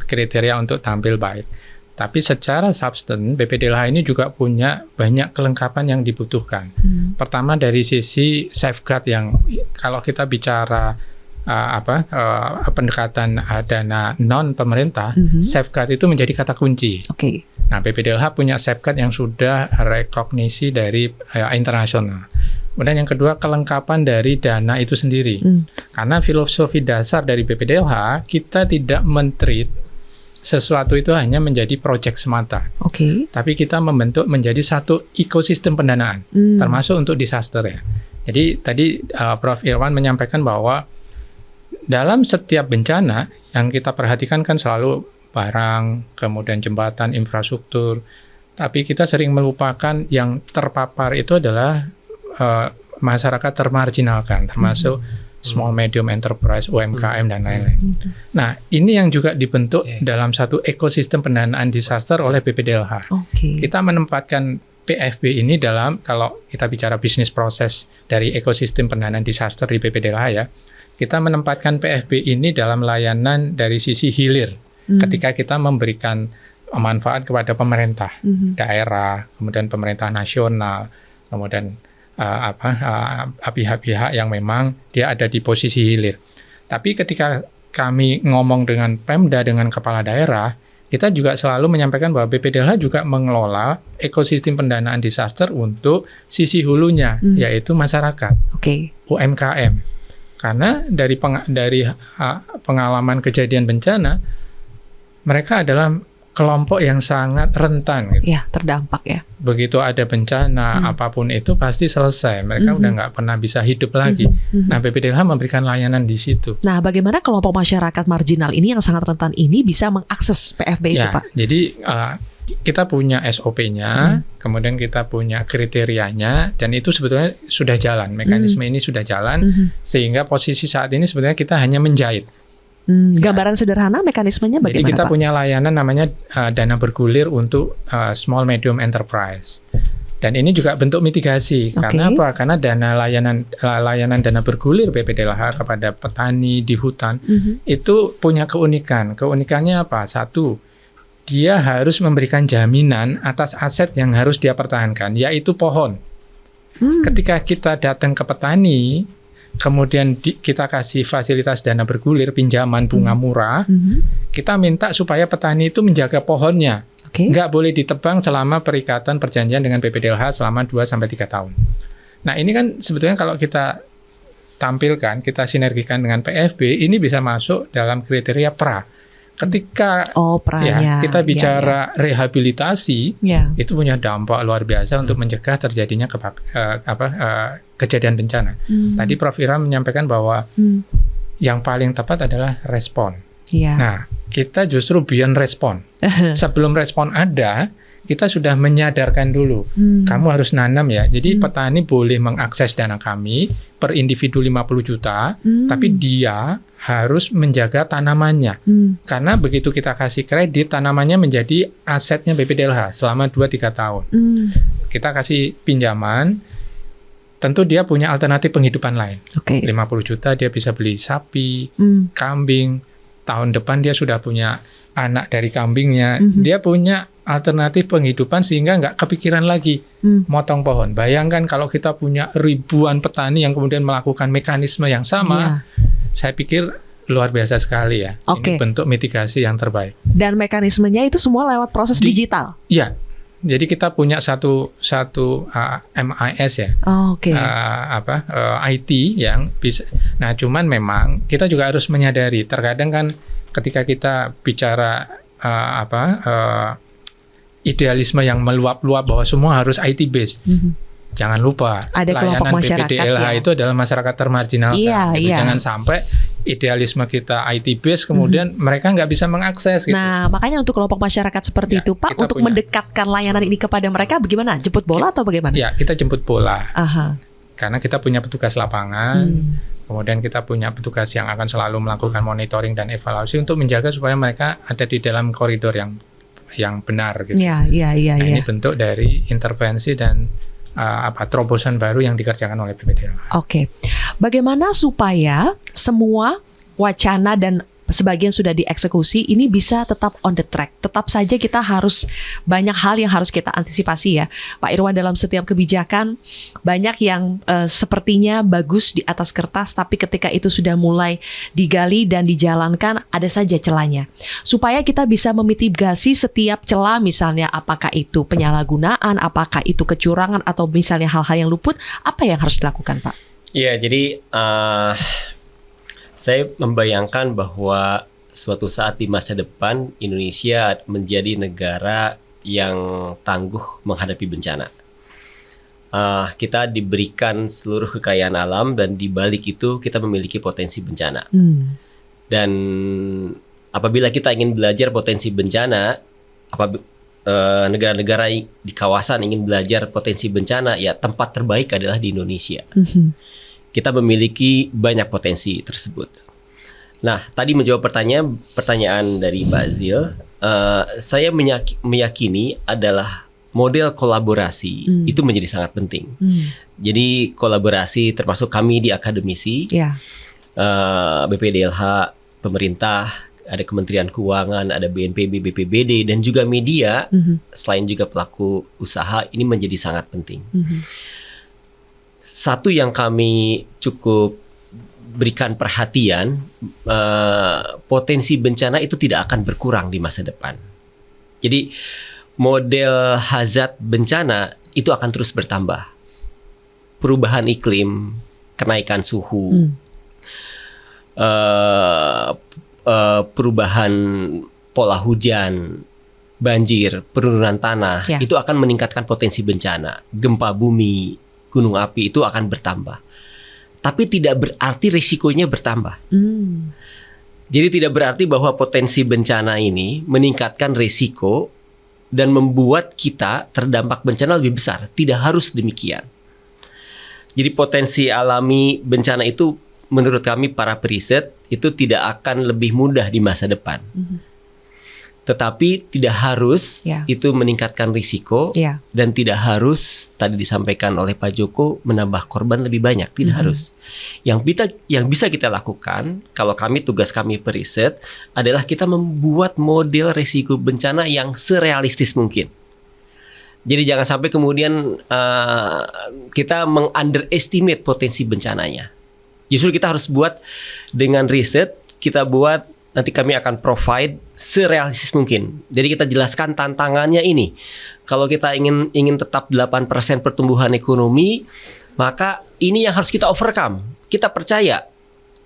kriteria untuk tampil baik. Tapi secara substan, BPDLH ini juga punya banyak kelengkapan yang dibutuhkan. Pertama dari sisi safeguard, yang kalau kita bicara pendekatan dana non pemerintah, safeguard itu menjadi kata kunci. Nah, BPDLH punya safeguard yang sudah rekognisi dari internasional. Kemudian yang kedua, kelengkapan dari dana itu sendiri. Karena filosofi dasar dari BPDLH, kita tidak men-treat sesuatu itu hanya menjadi proyek semata. Tapi kita membentuk menjadi satu ekosistem pendanaan, termasuk untuk disaster ya. Jadi tadi Prof. Irwan menyampaikan bahwa dalam setiap bencana yang kita perhatikan kan selalu barang, kemudian jembatan, infrastruktur. Tapi kita sering melupakan yang terpapar itu adalah masyarakat termarginalkan, termasuk small medium enterprise, UMKM dan lain-lain. Nah, ini yang juga dibentuk dalam satu ekosistem pendanaan disaster oleh BPDLH. Kita menempatkan PFB ini dalam, kalau kita bicara bisnis proses dari ekosistem pendanaan disaster di BPDLH ya, kita menempatkan PFB ini dalam layanan dari sisi hilir. Ketika kita memberikan manfaat kepada pemerintah daerah, kemudian pemerintah nasional, kemudian pihak-pihak yang memang dia ada di posisi hilir. Tapi ketika kami ngomong dengan Pemda, dengan kepala daerah, kita juga selalu menyampaikan bahwa BPDLH juga mengelola ekosistem pendanaan disaster untuk sisi hulunya, yaitu masyarakat, UMKM. Karena dari pengalaman kejadian bencana, mereka adalah kelompok yang sangat rentan gitu. Terdampak ya. Begitu ada bencana apapun itu pasti selesai. Mereka udah nggak pernah bisa hidup lagi. Nah, BPDLH memberikan layanan di situ. Nah, bagaimana kelompok masyarakat marginal ini yang sangat rentan ini bisa mengakses PFB itu, Pak? Jadi kita punya SOP-nya, kemudian kita punya kriterianya, dan itu sebetulnya sudah jalan. Mekanisme ini sudah jalan, sehingga posisi saat ini sebenarnya kita hanya menjahit. Gambaran sederhana mekanismenya bagaimana, Jadi kita Pak? punya layanan namanya dana bergulir untuk small medium enterprise. Dan ini juga bentuk mitigasi. Karena apa? Karena layanan dana bergulir BPDLH kepada petani di hutan itu punya keunikan. Keunikannya apa? Satu, dia harus memberikan jaminan atas aset yang harus dia pertahankan, yaitu pohon. Ketika kita datang ke petani, kemudian kita kasih fasilitas dana bergulir, pinjaman bunga murah, kita minta supaya petani itu menjaga pohonnya. Nggak boleh ditebang selama perikatan perjanjian dengan PPDLH selama 2-3 tahun. Nah ini kan sebetulnya kalau kita tampilkan, kita sinergikan dengan PFB, ini bisa masuk dalam kriteria PRA. Ketika kita bicara rehabilitasi, itu punya dampak luar biasa untuk mencegah terjadinya kejadian bencana. Tadi Prof. Ira menyampaikan bahwa yang paling tepat adalah respon. Nah, kita justru beyond respon. Sebelum respon ada, kita sudah menyadarkan dulu. Kamu harus nanam ya. Jadi petani boleh mengakses dana kami per individu 50 juta, tapi dia harus menjaga tanamannya. Karena begitu kita kasih kredit, tanamannya menjadi asetnya BPDLH selama 2-3 tahun. Kita kasih pinjaman, tentu dia punya alternatif penghidupan lain. 50 juta dia bisa beli sapi, kambing. Tahun depan dia sudah punya anak dari kambingnya. Dia punya alternatif penghidupan sehingga nggak kepikiran lagi motong pohon. Bayangkan kalau kita punya ribuan petani yang kemudian melakukan mekanisme yang sama, saya pikir luar biasa sekali ya. Ini bentuk mitigasi yang terbaik. Dan mekanismenya itu semua lewat proses digital? Iya. Jadi kita punya satu MIS ya, IT yang bisa. Nah, cuman memang kita juga harus menyadari. Terkadang kan ketika kita bicara idealisme yang meluap-luap bahwa semua harus IT based. Jangan lupa ada layanan PPDLH itu adalah masyarakat termarginalkan. Jangan sampai idealisme kita IT based kemudian mereka nggak bisa mengakses. Gitu. Nah, makanya untuk kelompok masyarakat seperti itu, Pak, untuk mendekatkan layanan ini kepada mereka bagaimana? Jemput bola atau bagaimana? Ya, kita jemput bola. Karena kita punya petugas lapangan, kemudian kita punya petugas yang akan selalu melakukan monitoring dan evaluasi untuk menjaga supaya mereka ada di dalam koridor yang benar. Gitu. Ini bentuk dari intervensi dan terobosan baru yang dikerjakan oleh PPDLH. Bagaimana supaya semua wacana dan sebagian sudah dieksekusi ini bisa tetap on the track? Tetap saja kita harus banyak hal yang harus kita antisipasi ya, Pak Irwan. Dalam setiap kebijakan banyak yang sepertinya bagus di atas kertas, tapi ketika itu sudah mulai digali dan dijalankan ada saja celahnya. Supaya kita bisa memitigasi setiap celah, misalnya apakah itu penyalahgunaan, apakah itu kecurangan, atau misalnya hal-hal yang luput, apa yang harus dilakukan, Pak? Ya, jadi saya membayangkan bahwa suatu saat di masa depan Indonesia menjadi negara yang tangguh menghadapi bencana. Kita diberikan seluruh kekayaan alam dan di balik itu kita memiliki potensi bencana. Dan apabila kita ingin belajar potensi bencana, negara-negara di kawasan ingin belajar potensi bencana, ya tempat terbaik adalah di Indonesia. Kita memiliki banyak potensi tersebut. Nah, tadi menjawab pertanyaan dari Mbak Zil, saya meyakini adalah model kolaborasi itu menjadi sangat penting. Jadi kolaborasi termasuk kami di akademisi, BPDLH, pemerintah, ada Kementerian Keuangan, ada BNPB, BPBD, dan juga media, selain juga pelaku usaha, ini menjadi sangat penting. Satu yang kami cukup berikan perhatian, potensi bencana itu tidak akan berkurang di masa depan. Jadi model hazard bencana itu akan terus bertambah. Perubahan iklim, kenaikan suhu, perubahan pola hujan, banjir, penurunan tanah, itu akan meningkatkan potensi bencana. Gempa bumi, gunung api itu akan bertambah. Tapi tidak berarti risikonya bertambah. Jadi tidak berarti bahwa potensi bencana ini meningkatkan risiko dan membuat kita terdampak bencana lebih besar. Tidak harus demikian. Jadi potensi alami bencana itu menurut kami para periset itu tidak akan lebih mudah di masa depan. Tetapi tidak harus itu meningkatkan risiko dan tidak harus tadi disampaikan oleh Pak Joko menambah korban lebih banyak, tidak harus. Yang bisa kita lakukan kalau tugas kami periset adalah kita membuat model risiko bencana yang serealistis mungkin. Jadi jangan sampai kemudian kita meng-underestimate potensi bencananya. Justru kita harus buat dengan riset, kita buat nanti kami akan provide serealistis mungkin. Jadi kita jelaskan tantangannya ini. Kalau kita ingin tetap 8% pertumbuhan ekonomi, maka ini yang harus kita overcome. Kita percaya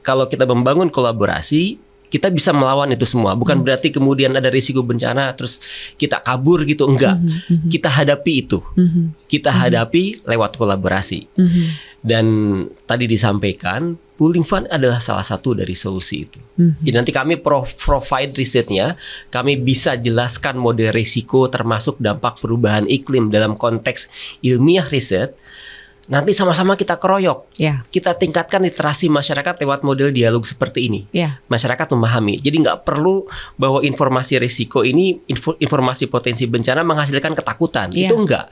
kalau kita membangun kolaborasi, kita bisa melawan itu semua. Bukan berarti kemudian ada risiko bencana terus kita kabur gitu, enggak. Kita hadapi itu. Kita hadapi lewat kolaborasi. Dan tadi disampaikan, pooling fund adalah salah satu dari solusi itu. Jadi nanti kami provide risetnya, kami bisa jelaskan model risiko termasuk dampak perubahan iklim dalam konteks ilmiah riset. Nanti sama-sama kita keroyok, kita tingkatkan literasi masyarakat lewat model dialog seperti ini. Masyarakat memahami, jadi nggak perlu bahwa informasi risiko ini, informasi potensi bencana menghasilkan ketakutan. Itu enggak.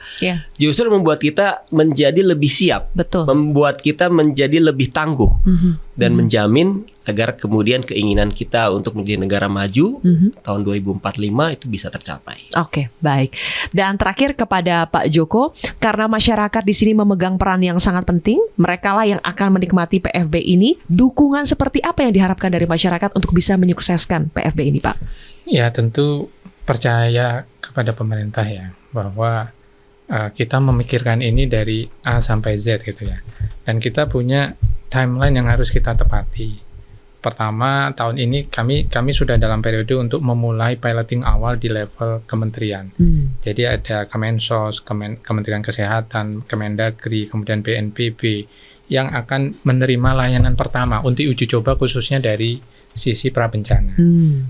Justru membuat kita menjadi lebih siap, membuat kita menjadi lebih tangguh, dan menjamin agar kemudian keinginan kita untuk menjadi negara maju tahun 2045 itu bisa tercapai. Oke, baik. Dan terakhir kepada Pak Joko, karena masyarakat di sini memegang peran yang sangat penting, mereka lah yang akan menikmati PFB ini. Dukungan seperti apa yang diharapkan dari masyarakat untuk bisa menyukseskan PFB ini, Pak? Ya, tentu percaya kepada pemerintah ya, bahwa kita memikirkan ini dari A sampai Z gitu ya. Dan kita punya timeline yang harus kita tepati. Pertama, tahun ini kami sudah dalam periode untuk memulai piloting awal di level kementerian. Jadi ada Kemensos, Kementerian Kesehatan, Kemendagri, kemudian BNPB yang akan menerima layanan pertama untuk uji coba khususnya dari sisi prabencana.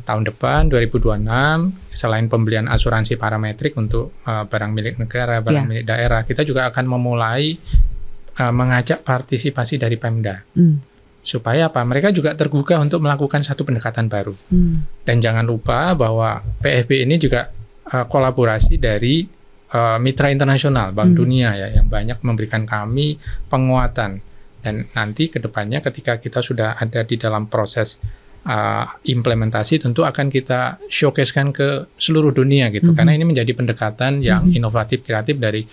Tahun depan 2026, selain pembelian asuransi parametrik untuk barang milik negara, barang milik daerah, kita juga akan memulai mengajak partisipasi dari Pemda. Supaya apa? Mereka juga tergugah untuk melakukan satu pendekatan baru. Dan jangan lupa bahwa PFB ini juga kolaborasi dari mitra internasional, Bank Dunia ya, yang banyak memberikan kami penguatan. Dan nanti ke depannya ketika kita sudah ada di dalam proses implementasi, tentu akan kita showcase-kan ke seluruh dunia gitu. Karena ini menjadi pendekatan yang inovatif, kreatif dari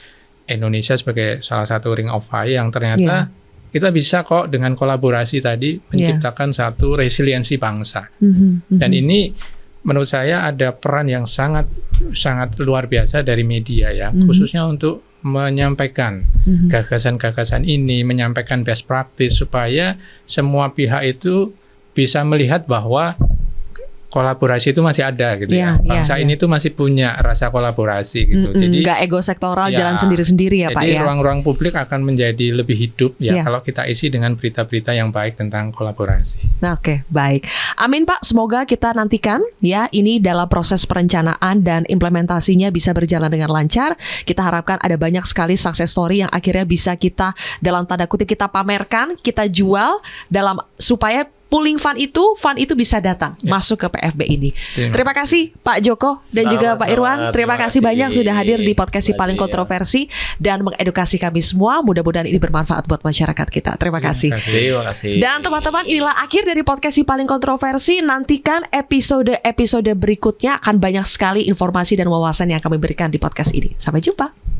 Indonesia sebagai salah satu ring of fire yang ternyata kita bisa kok dengan kolaborasi tadi menciptakan satu resiliensi bangsa. Dan ini menurut saya ada peran yang sangat luar biasa dari media ya, khususnya untuk menyampaikan gagasan-gagasan ini, menyampaikan best practice supaya semua pihak itu bisa melihat bahwa kolaborasi itu masih ada gitu ya. Bangsa ini tuh masih punya rasa kolaborasi gitu. Jadi nggak ego sektoral jalan sendiri-sendiri ya Pak ya. Jadi ruang-ruang publik akan menjadi lebih hidup ya kalau kita isi dengan berita-berita yang baik tentang kolaborasi. Oke, baik. Amin Pak, semoga kita nantikan ya ini dalam proses perencanaan dan implementasinya bisa berjalan dengan lancar. Kita harapkan ada banyak sekali success story yang akhirnya bisa kita dalam tanda kutip kita pamerkan, kita jual dalam supaya pooling fund itu bisa datang masuk ke PFB ini. Terima kasih Pak Joko dan juga Pak Irwan. Terima kasih banyak sudah hadir di podcast Si Paling Kontroversi dan mengedukasi kami semua. Mudah-mudahan ini bermanfaat buat masyarakat kita. Terima kasih. Terima kasih. Dan teman-teman, inilah akhir dari podcast Si Paling Kontroversi. Nantikan episode berikutnya, akan banyak sekali informasi dan wawasan yang kami berikan di podcast ini. Sampai jumpa.